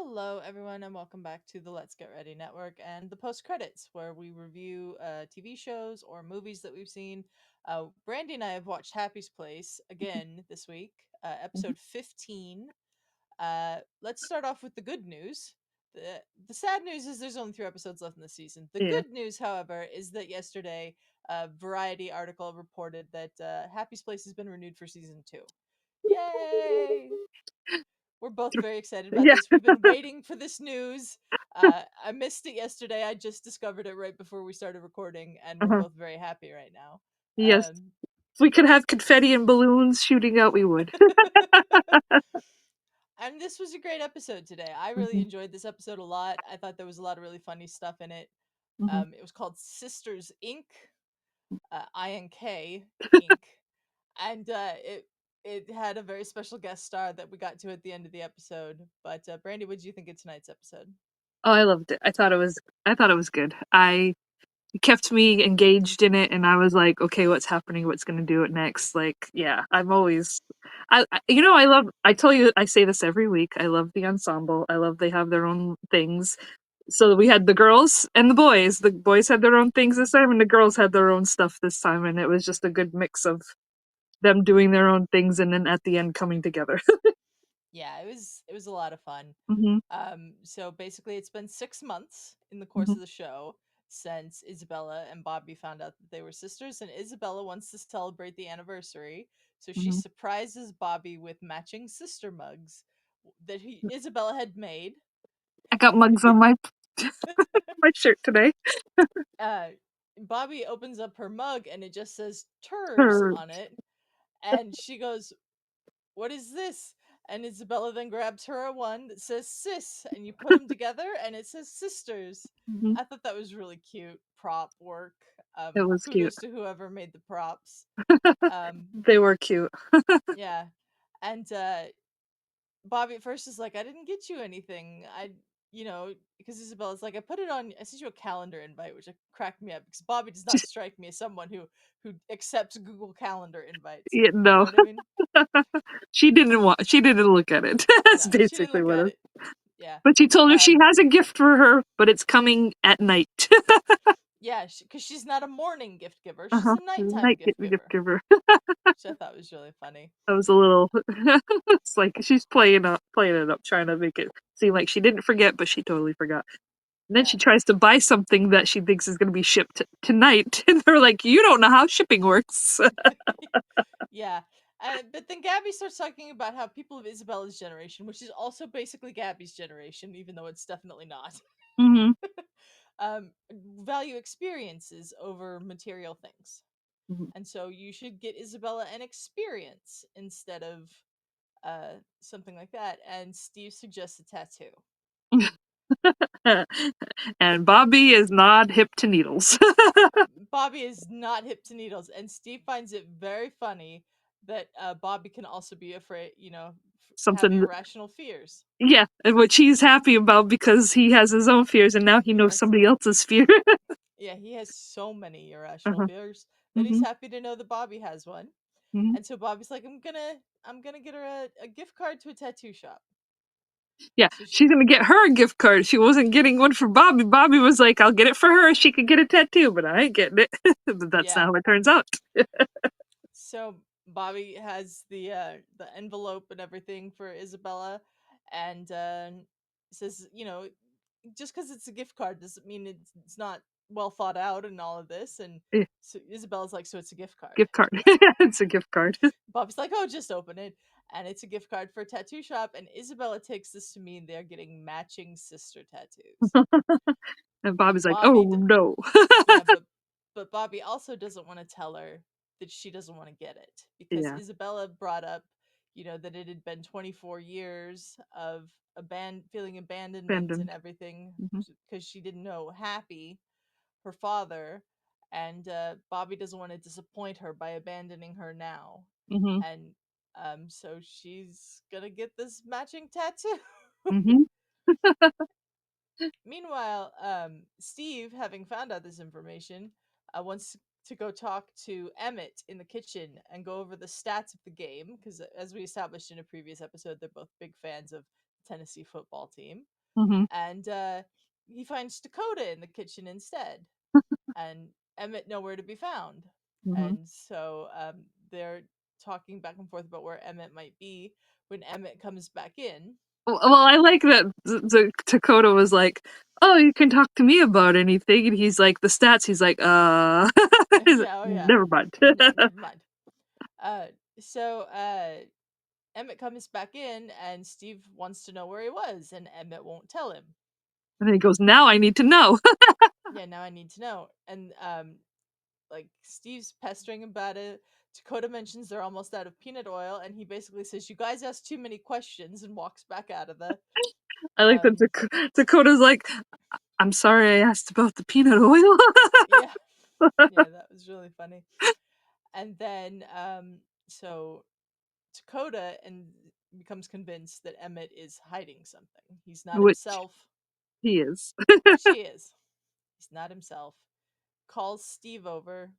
Hello, everyone, and welcome back to the Let's Get Ready Network and the post credits, where we review TV shows or movies that we've seen. Brandy and I have watched Happy's Place again this week, Mhm. episode 15. Let's start off with the good news. The sad news is there's only 3 episodes left in the season. The Yeah. good news, however, is that yesterday, a Variety article reported that Happy's Place has been renewed for season 2. Yay! We're both very excited about Yeah. this. We've been waiting for this news. I missed it yesterday. I just discovered it right before we started recording, and we're Uh-huh. both very happy right now. Yes. If we could have confetti and balloons shooting out, we would. And this was a great episode today. I really Mhm. enjoyed this episode a lot. I thought there was a lot of really funny stuff in it. Mhm. It was called Sisters Inc. INK Inc. And it had a very special guest star that we got to at the end of the episode. But Brandy, what did you think of tonight's episode? Oh, I loved it. I thought it was good. It kept me engaged in it, and I was like, okay, what's happening? What's gonna do it next? Like, yeah, I'm always I tell you, I say this every week. I love the ensemble. I love they have their own things. So we had the girls and the boys. The boys had their own things this time, and the girls had their own stuff this time, and it was just a good mix of them doing their own things and then at the end coming together. Yeah, it was a lot of fun. Mhm, So basically, it's been 6 months in the course mhm, of the show since Isabella and Bobby found out that they were sisters, and Isabella wants to celebrate the anniversary, so she mhm. surprises Bobby with matching sister mugs that Isabella had made. I got mugs on my my shirt today. uh, Bobby opens up her mug, and it just says "Turs" Her on it, and she goes, "What is this?" And Isabella then grabs her a one that says sis, and you put them together and it says sisters. mhm. I thought that was really cute prop work. It was cute. Kudos to whoever made the props. Um, They were cute. yeah. And Bobby at first is like, I didn't get you anything. Because Isabella's like, I sent you a calendar invite, which cracked me up because Bobby does not Just strike me as someone who accepts Google Calendar invites. yeah, You know no. what I mean? She didn't look at it. That's No, she didn't basically look what at it it. Yeah. but she told her she Um, has a gift for her, but it's coming at night. Yeah, because she's not a morning gift giver; she's Uh-huh. a nighttime Night gift gift giver, giver. which I thought was really funny. That was a little it's like she's playing it up, trying to make it seem like she didn't forget, but she totally forgot. And then Yeah, she tries to buy something that she thinks is gonna be shipped tonight, and they're like, "You don't know how shipping works." yeah. But then Gabby starts talking about how people of Isabella's generation, which is also basically Gabby's generation, even though it's definitely not, Mhm. value experiences over material things, Mhm. and so you should get Isabella an experience instead of something like that. And Steve suggests a tattoo. And Bobby is not hip to needles. Bobby is not hip to needles, and Steve finds it very funny that Bobby can also be afraid, have Something irrational fears. yeah, and which he's happy about because he has his own fears and now he knows Yes, somebody else's fear. yeah, he has so many irrational Uh-huh. fears that he's Mhm. happy to know that Bobby has one. Mhm. And so Bobby's like, I'm gonna get her a gift card to a tattoo shop. Yeah, So she, she's gonna get her a gift card. She wasn't getting one for Bobby. Bobby was like, "I'll get it for her. She could get a tattoo, but I ain't getting it." But that's not yeah. how it turns out. So Bobby has the envelope and everything for Isabella, and says, just because it's a gift card doesn't mean it's not well thought out and all of this. And Eh, so Isabella's like, so it's a gift card. gift card. It's a gift card. Bobby's like, oh, just open it, and it's a gift card for a tattoo shop. And Isabella takes this to mean they're getting matching sister tattoos. And Bobby's like, Bobby, "Oh no." Yeah, but Bobby also doesn't want to tell her that she doesn't want to get it because Yeah, Isabella brought up, that it had been 24 years of feeling abandonment and abandoned. everything Mhm. because she didn't know Happy, her father, and Bobby doesn't want to disappoint her by abandoning her now, Mhm. and so she's gonna get this matching tattoo. Mhm. Meanwhile, Steve, having found out this information, wants to go talk to Emmett in the kitchen and go over the stats of the game because, as we established in a previous episode, they're both big fans of Tennessee football team, Mhm. and he finds Dakota in the kitchen instead, and Emmett nowhere to be found. Mhm. And so they're talking back and forth about where Emmett might be when Emmett comes back in. Well, I like that Dakota was like, "Oh, you can talk to me about anything," and he's like, "The stats." He's like, He's like, Yeah, oh yeah, "Never mind." never mind. Uh, so Emmett comes back in, and Steve wants to know where he was, and Emmett won't tell him. And then he goes, "Now I need to know." Yeah, now I need to know. And like Steve's pestering about it. Dakota mentions they're almost out of peanut oil, and he basically says, "You guys ask too many questions," and walks back out of the. I like that Um, Dakota's like, "I'm sorry I asked about the peanut oil." yeah, yeah, that was really funny. And then, so Dakota and becomes convinced that Emmett is hiding something. He's not Which himself, he is. which he is. He's not himself. Calls Steve over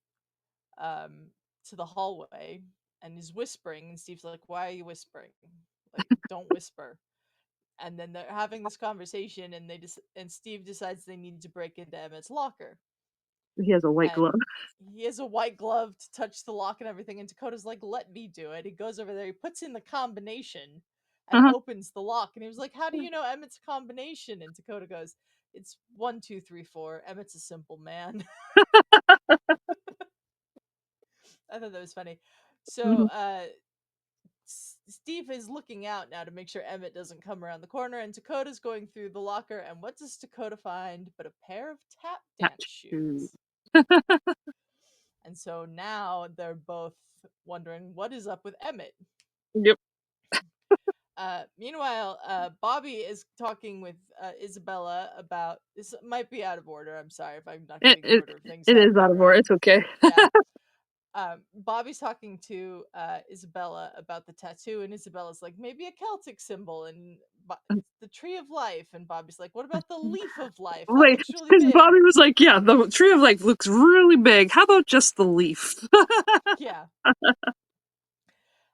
um, to the hallway and is whispering. And Steve's like, "Why are you whispering? Like, don't whisper." And then they're having this conversation, and and Steve decides they need to break into Emmett's locker, He has a white and glove. he has a white glove to touch the lock and everything. And Dakota's like, "Let me do it." He goes over there, he puts in the combination, and Uh-huh. opens the lock. And he was like, "How do you know Emmett's combination?" And Dakota goes, "It's 1 2 3 4. Emmett's a simple man." I thought that was funny. So Mhm. Steve is looking out now to make sure Emmett doesn't come around the corner, and Dakota's going through the locker. And what does Dakota find but a pair of tap dance Tattoo. shoes? And so now they're both wondering what is up with Emmett. Yep. Meanwhile, Bobby is talking with Isabella about this. Might be out of order. I'm sorry if I'm not It getting the it order of things it is out of order. around. It's okay. Yeah, Bobby's talking to Isabella about the tattoo, and Isabella's like, maybe a Celtic symbol, and it's the tree of life. And Bobby's like, what about the leaf of life? That Wait, looks really because big. Bobby was like, "Yeah, the tree of life looks really big. How about just the leaf?" Yeah.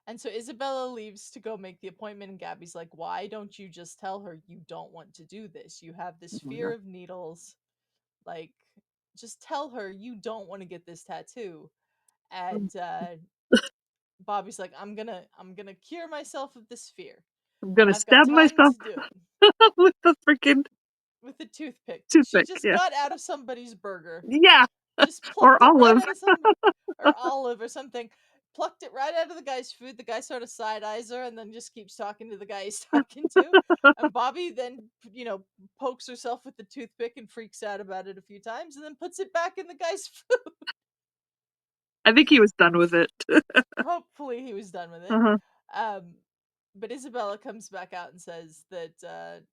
And so Isabella leaves to go make the appointment, and Gabby's like, why don't you just tell her you don't want to do this? You have this fear of needles. Like, just tell her you don't want to get this tattoo. I'm And Bobby's like, I'm gonna cure myself of this fear, and gonna I've got stab time myself to do it with the freaking with a toothpick. She toothpick. just Yeah, got out of somebody's burger, yeah, just or plucked it right olive. out of some or olive or something. Plucked it right out of the guy's food. The guy sort of side eyes her and then just keeps talking to the guy he's talking to. And Bobby then, pokes herself with the toothpick and freaks out about it a few times and then puts it back in the guy's food. I think he was done with it. Hopefully he was done with it. Uh-huh. Um, but Isabella comes back out and says that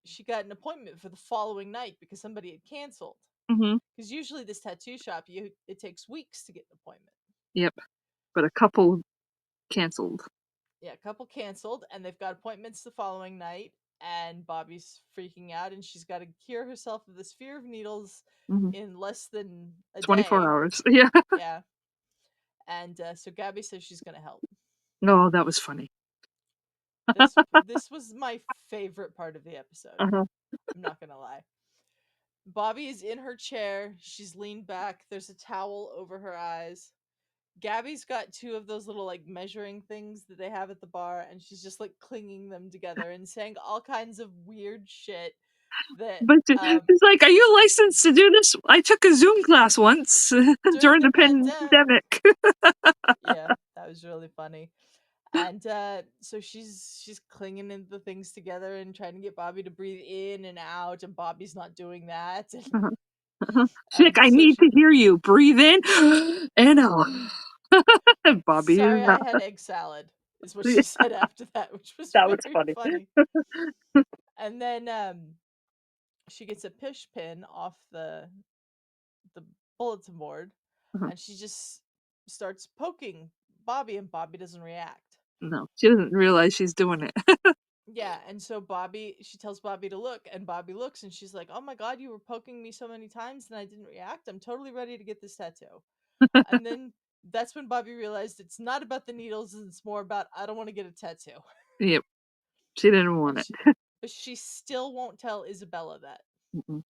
she got an appointment for the following night because somebody had canceled. Mhm. Because usually this tattoo shop, it takes weeks to get an appointment. Yep. But a couple canceled. Yeah, a couple canceled, and they've got appointments the following night. And Bobby's freaking out, and she's got to cure herself of this fear of needles Mhm. in less than a 24 day. hours. Yeah. Yeah, and so Gabby says she's gonna help. No, that was funny. This was my favorite part of the episode. Uh-huh. I'm not gonna lie. Bobby is in her chair. She's leaned back. There's a towel over her eyes. Gabby's got two of those little like measuring things that they have at the bar, and she's just like clinging them together and saying all kinds of weird shit that But um it's like, "Are you licensed to do this? I took a Zoom class once during during the the pandemic. pandemic." Yeah, that was really funny. And so she's clinging the things together and trying to get Bobby to breathe in and out, and Bobby's not doing that. Uh-huh. Uh-huh. She's like, And "I so need she to hear you. Breathe in and out." And Bobby is sorry, I not. had egg salad is what she said after that, which was That was very funny. funny. And then she gets a push pin off the bulletin board, Uh-huh. and she just starts poking Bobby, and Bobby doesn't react. No, she doesn't realize she's doing it. Yeah, and so she tells Bobby to look, and Bobby looks, and she's like, "Oh my god, you were poking me so many times and I didn't react. I'm totally ready to get this tattoo." And then that's when Bobby realized it's not about the needles, and it's more about I don't want to get a tattoo. Yep, she didn't want And it. but she still won't tell Isabella that. Mm-mm.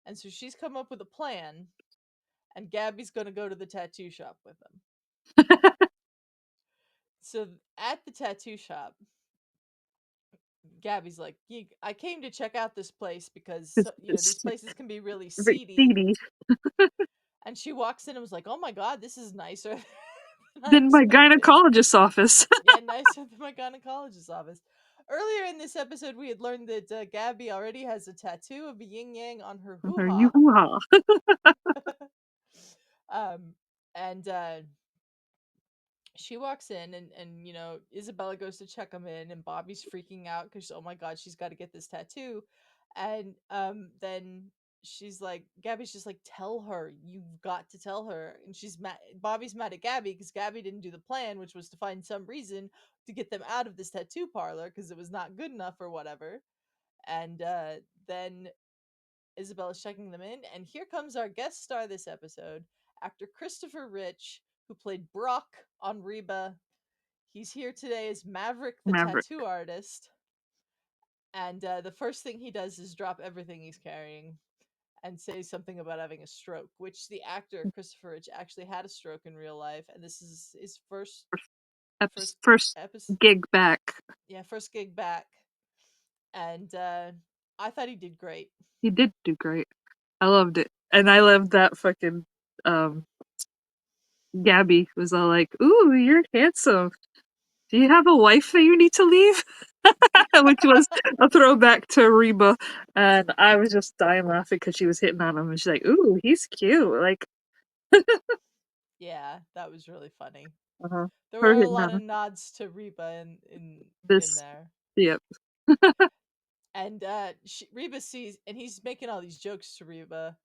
And so she's come up with a plan, and Gabby's going to go to the tattoo shop with them. So at the tattoo shop, Gabby's like, I came to check out this place because, these It's places can be really very seedy. seedy. And she walks in and was like, oh my God, this is nicer than I Than my expected. gynecologist's office. Yeah, nicer than my gynecologist's office. Earlier in this episode, we had learned that Gabby already has a tattoo of a yin yang on her hoo Her ha. yoo-hoo-ha. um, and she walks in, and Isabella goes to check him in, and Bobby's freaking out because, oh my God, she's got to get this tattoo. And then she's like, Gabby's just like, tell her, you've got to tell her. And she's mad. Bobby's mad at Gabby because Gabby didn't do the plan, which was to find some reason to get them out of this tattoo parlor because it was not good enough or whatever. And then Isabella's checking them in, and here comes our guest star this episode, actor Christopher Rich, who played Brock on Reba. He's here today as Maverick, the Maverick. tattoo artist. And the first thing he does is drop everything he's carrying and say something about having a stroke, which the actor Christopher Rich actually had a stroke in real life, and this is his first First episode. gig back. Yeah, first gig back, and I thought he did great. He did do great. I loved it. And I loved that fucking um Gabby was all like, "Ooh, you're handsome. Do you have a wife that you need to leave?" Which was a throwback to Reba, and I was just dying laughing because she was hitting on him, and she's like, "Ooh, he's cute." Like, Yeah, that was really funny. uh-huh. There Her were a hitting lot on of him. nods to Reba in This, there. yep. And Reba sees, and he's making all these jokes to Reba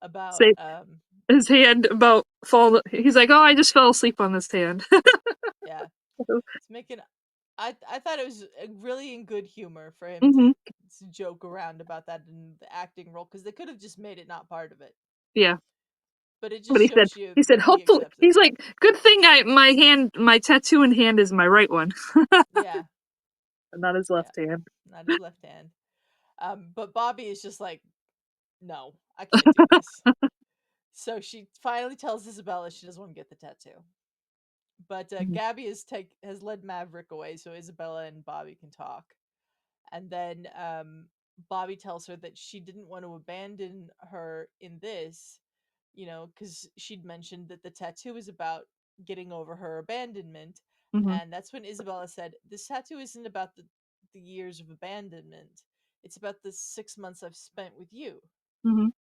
about Say his hand about fall. He's like, "Oh, I just fell asleep on this hand." yeah, it's making. I thought it was really in good humor for him Hmm. to joke around about that in the acting role, because they could have just made it not part of it, Yeah. but it But just shows you he said, that he hopefully, accepts it. he's like, good thing my tattoo in hand is my right one, Yeah, not his yeah, left hand. not his left hand. But Bobby is just like, no, I can't do this. So she finally tells Isabella she doesn't want to get the tattoo. But Mhm. Gabby has led Maverick away so Isabella and Bobby can talk. And then Bobby tells her that she didn't want to abandon her in this, because she'd mentioned that the tattoo is about getting over her abandonment. Mhm. And that's when Isabella said, this tattoo isn't about the years of abandonment. It's about the 6 months I've spent with you. Mhm.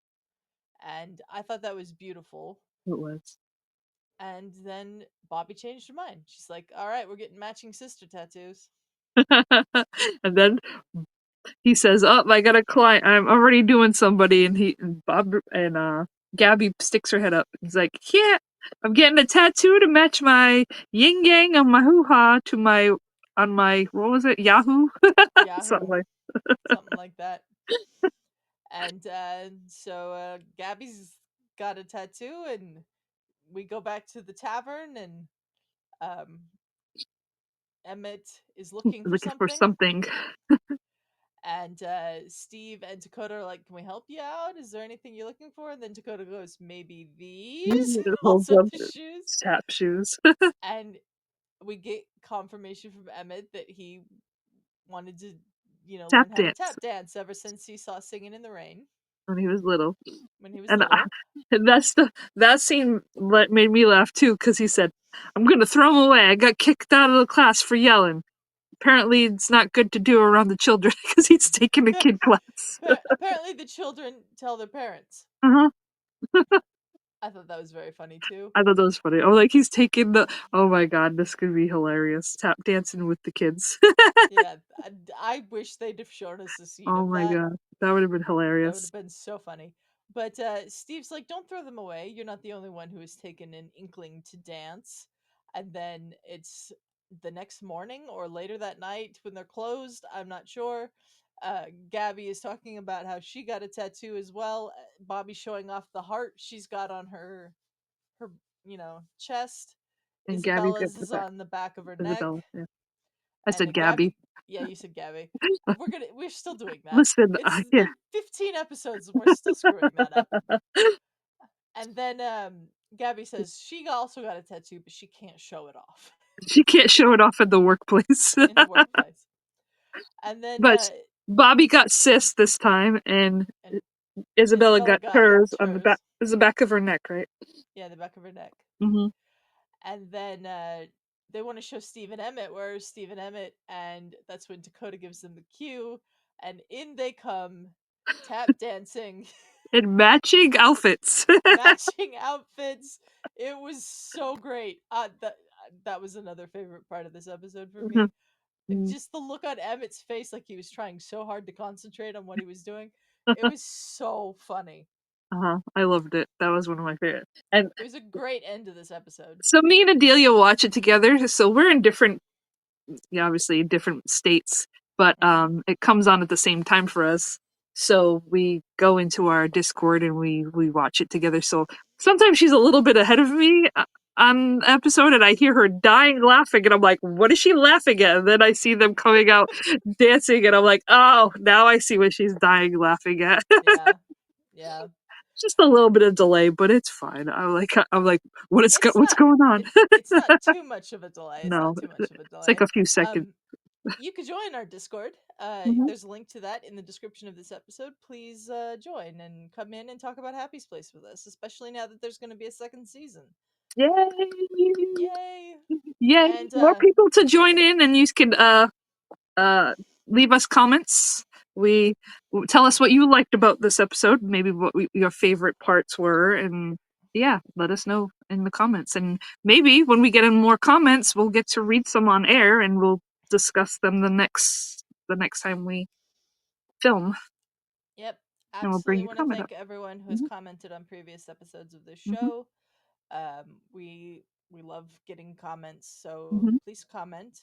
And I thought that was beautiful. It was. And then Bobby changed her mind. She's like, all right, we're getting matching sister tattoos. And then he says, "Oh, I got a client. I'm already doing somebody." And Bob and Gabby sticks her head up. He's like, "Yeah, I'm getting a tattoo to match my yin yang on my hoo ha to my on my what was it Yahoo something Yahoo, like." something like that. And so Gabby's got a tattoo, and we go back to the tavern, and um, Emmett is looking for Looking for something. something. And Steve and Dakota are like, can we help you out? Is there anything you're looking for? And then Dakota goes, maybe these? It Holds holds up up the shoes. tap shoes. And we get confirmation from Emmett that he wanted to, Tap learn how to dance tap dance ever since he saw Singing in the Rain when he was little. when he was And little. that scene made me laugh too because he said, "I'm gonna throw him away. I got kicked out of the class for yelling. Apparently, it's not good to do around the children because he's taking a kid class." Apparently, the children tell their parents. Uh-huh. I thought that was very funny too. I thought that was funny. Oh, like he's taking the. Oh my god, this could be hilarious. Tap dancing with the kids. Yeah, I wish they'd have shown us a scene Oh of my that. god, that would have been That would hilarious. have been so funny. But Steve's like, don't throw them away. You're not the only one who has taken an inkling to dance. And then it's the next morning or later that night when they're closed. I'm not sure. Gabby is talking about how she got a tattoo as well. Bobby showing off the heart she's got on her chest. And Gabby's got Isabella's the is back. on the back of her neck. Isabella. Yeah. I And said Gabby Gabby. Yeah, you said Gabby. We're still doing that. Listen, It's yeah, been 15 episodes and we're still screwing that up. And then Gabby says she also got a tattoo, but she can't show it off she can't show it off in the workplace. in the workplace. And then But Bobby got cis this time, and and Isabella Isabella got got hers on the back. hers. Is the back of her neck, right? Yeah, the back of her neck. Mm-hmm. And then they want to show Steve and Emmett. Where's Steve and Emmett? And that's when Dakota gives them the cue, and in they come, tap dancing, In matching outfits. matching outfits. It was so great. That was another favorite part of this episode for me. Mhm. Just the look on Emmett's face, like he was trying so hard to concentrate on what he was doing. It was so funny. I loved it. That was one of my favorite. And It was a great end to this episode. so me and Adelia watch it together. So we're in different, yeah, obviously different states, but Hmm. it comes on at the same time for us. So we go into our Discord and we watch it together. So sometimes she's a little bit ahead of me on the episode, and I hear her dying laughing, and I'm like, "What is she laughing at?" And then I see them coming out dancing, and I'm like, "Oh, now I see what she's dying laughing at." Yeah, yeah. Just a little bit of delay, but it's fine. I'm like, It's what's not. going on? It's not too much of a delay. It's No, not too much of a it's like delay. a few seconds. Um, you could join our Discord. Mhm. There's a link to that in the description of this episode. Please join and come in and talk about Happy's Place with us, especially now that there's going to be a second season. Yay! Yay! Yay! And More people to join in, and you can uh leave us comments. We tell us what you liked about this episode, maybe what your favorite parts were, and yeah, let us know in the comments. And maybe when we get in more comments, we'll get to read some on air, and we'll discuss them the next time we film, yep, and we'll bring absolutely your want to comment up. thank everyone who has Hmm. commented on previous episodes of this Hmm. show. We love getting comments, so Hmm. please comment.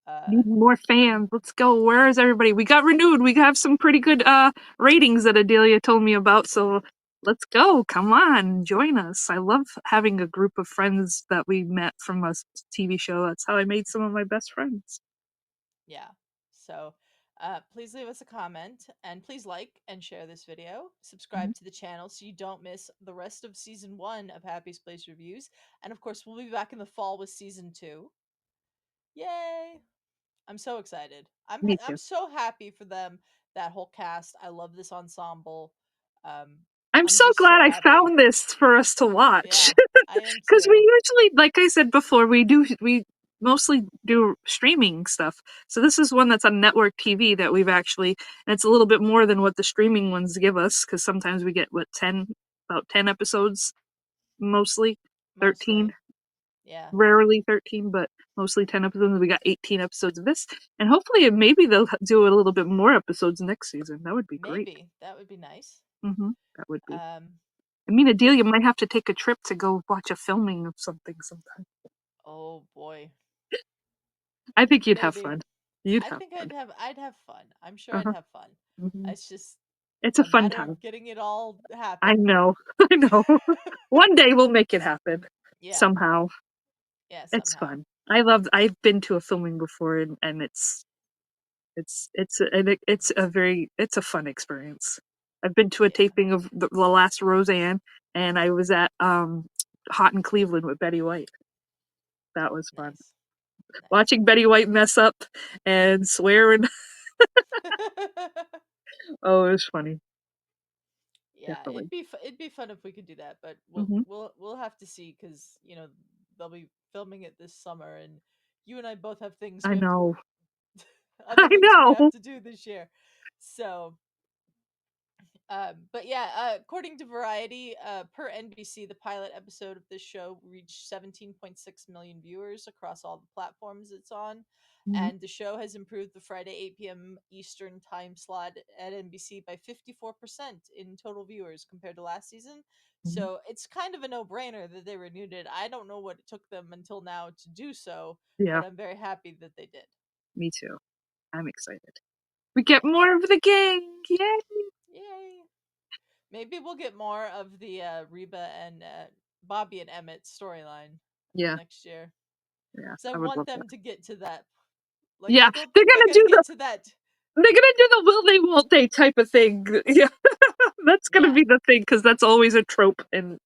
Uh, Need more and fans. Let's go. Where is everybody? We got renewed. We have some pretty good ratings that Adelia told me about. So let's go. Come on, join us. I love having a group of friends that we met from a TV show. That's how I made some of my best friends. yeah, so please leave us a comment and please like and share this video. Mhm. Subscribe to the channel so you don't miss the rest of season 1 of Happy's Place reviews. And of course, we'll be back in the fall with season 2. Yay! I'm so excited. Me too. I'm so happy for them. That whole cast. I love this ensemble. Um, I'm I'm so just glad so I happy. found this for us to watch. Yeah, I am Because we too. usually, like I said before, we mostly do streaming stuff. So this is one that's on network TV that we've actually, and it's a little bit more than what the streaming ones give us. Because sometimes we get about 10 episodes, mostly 13, Mostly. Yeah. rarely 13, but mostly 10 episodes. We got 18 episodes of this, and hopefully, maybe they'll do a little bit more episodes next season. That would be great. Maybe that would be nice. That would be. Um, I mean, but Adelia might have to take a trip to go watch a filming of something sometime. oh boy, I think you'd have maybe. fun. You'd I have think fun. I'd have fun. I'm sure I'd Uh-huh. have fun. Hmm. It's just It's a a fun matter time. of getting it all I happen. know. I know. One day we'll make it happen Yeah. somehow. Yeah. It's Somehow. fun. I've been to a filming before, and it's a fun experience. I've been to a Yeah. taping of the last Roseanne, and I was at Hot in Cleveland with Betty White. That was fun. Nice. Nice. Watching Betty White mess up and swear. Oh, it was funny. Yeah, Definitely. it'd be fun if we could do that, but Hmm. we'll have to see because they'll be filming it this summer, and you and I both have things I we have to know. other I things we have know. to do this year. So but yeah, according to Variety, per NBC, the pilot episode of this show reached 17.6 million viewers across all the platforms it's on. Mhm. And the show has improved the Friday 8 p.m. Eastern time slot at NBC by 54% in total viewers compared to last season. Mhm. So it's kind of a no brainer that they renewed it. I don't know what it took them until now to do so, Yeah, but I'm very happy that they did. me too. I'm excited. We get more of the gang. Yay! Yay! Maybe we'll get more of the Reba and Bobby and Emmett storyline Yeah, next year yeah. because I I would want love that. them to get to that Like, I Yeah, don't they're think they're gonna gonna do get to that. the will they won't they type of thing. Yeah, that's gonna Yeah, be the thing because that's always a trope in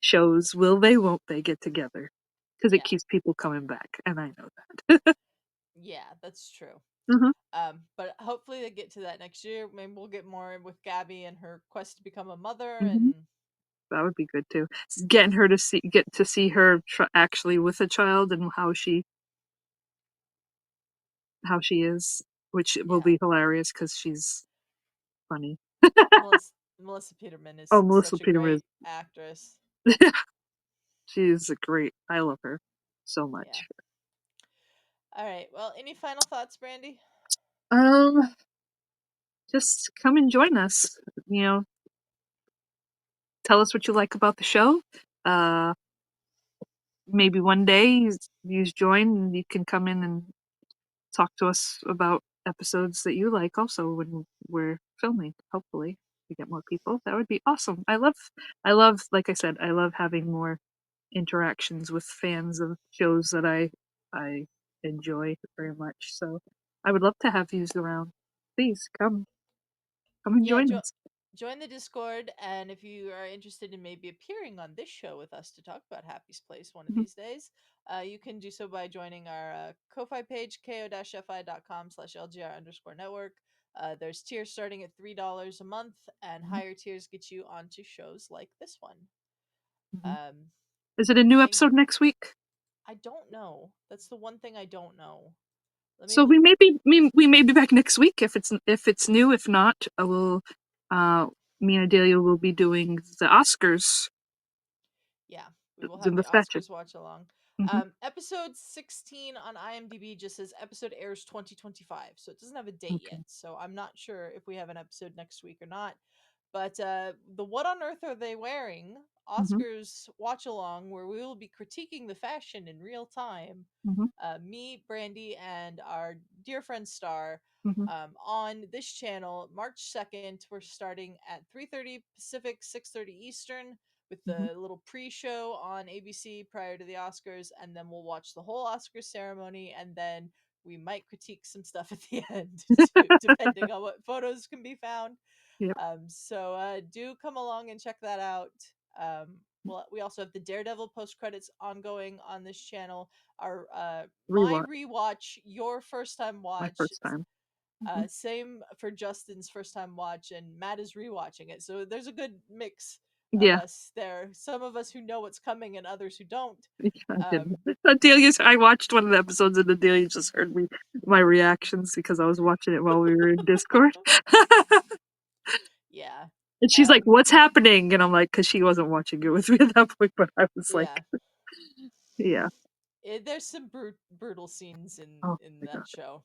shows. Will they, won't they get together? Because it yeah, keeps people coming back, and I know that. yeah. That's true. Hmm. But hopefully they get to that next year. Maybe we'll get more with Gabby and her quest to become a mother. Hmm. And That would be good too. Getting her to see her actually with a child and how she is, which will yeah, be hilarious because she's funny. Melissa Peterman Oh, is Melissa such a Peterman great actress. she is a great. I love her so Yeah. much. All right. Well, any final thoughts, Brandy? Um, just come and join us. You know, tell us what you like about the show. Uh, maybe one day you join and you can come in and talk to us about episodes that you like also when we're filming. Hopefully, we get more people. That would be awesome. I love, like I said, I love having more interactions with fans of shows that I enjoy very much. So I would love to have you around. Please come and Yeah, join us. join the Discord, and if you are interested in maybe appearing on this show with us to talk about Happy's Place one of Mhm, these days, you can do so by joining our Ko-Fi page, ko-fi.com/LGR_network. There's tiers starting at $3 a month, and mhm, higher tiers get you onto shows like this one. mhm. Um, Is it a new thank. episode next week? I don't know. That's the one thing I don't know. Let me So we may be back next week if it's new. If not, I will. Uh, me and Adelia will be doing the Oscars, Yeah, we will have the the fetch. Oscars watch along. Hmm. Episode 16 on IMDb just says episode airs 2025, so it doesn't have a date yet. Okay. So I'm not sure if we have an episode next week or not. But the What on Earth Are They Wearing Hmm. Oscars watch along, where we will be critiquing the fashion in real time. Hmm. Me, Brandy, and our dear friend Star Hmm. on this channel, March 2nd. We're starting at 3:30 Pacific, 6:30 Eastern, with Hmm. the little pre-show on ABC prior to the Oscars, and then we'll watch the whole Oscar ceremony, and then we might critique some stuff at the end, too, depending on what photos can be found. Yep. Do come along and check that out. Well, we also have the Daredevil post credits ongoing on this channel. Our my Rewatch. rewatch, your first time My watch. first time. Hmm. Same for Justin's first time watch, and Matt is rewatching it. So there's a good mix of Yeah. us there. Some of us who know what's coming, and others who don't. Yeah, I did. Um, Adelia's. I watched one of the episodes, and Adelia just heard my reactions because I was watching it while we were in Discord. yeah. And she's like, Um, "What's happening?" And I'm like, "Cause she wasn't watching it with me at that point." But I was like, yeah. "Yeah, There's some brutal scenes oh in my that god, show.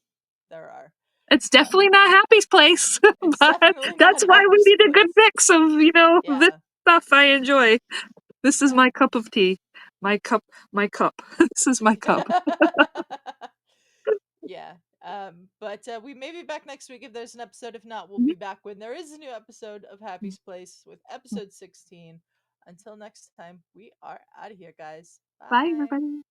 There are. it's Um, definitely not Happy's Place." it's But definitely that's not why we Happy's need a good Place. mix of this Yeah, stuff I enjoy. This is yeah. my cup of tea. My cup. My cup. This is my cup. Yeah. But we may be back next week if there's an episode. If not, we'll Mhm. be back when there is a new episode of Happy's Place with episode 16. Until next time, we are out of here, guys. Bye, Bye. everybody.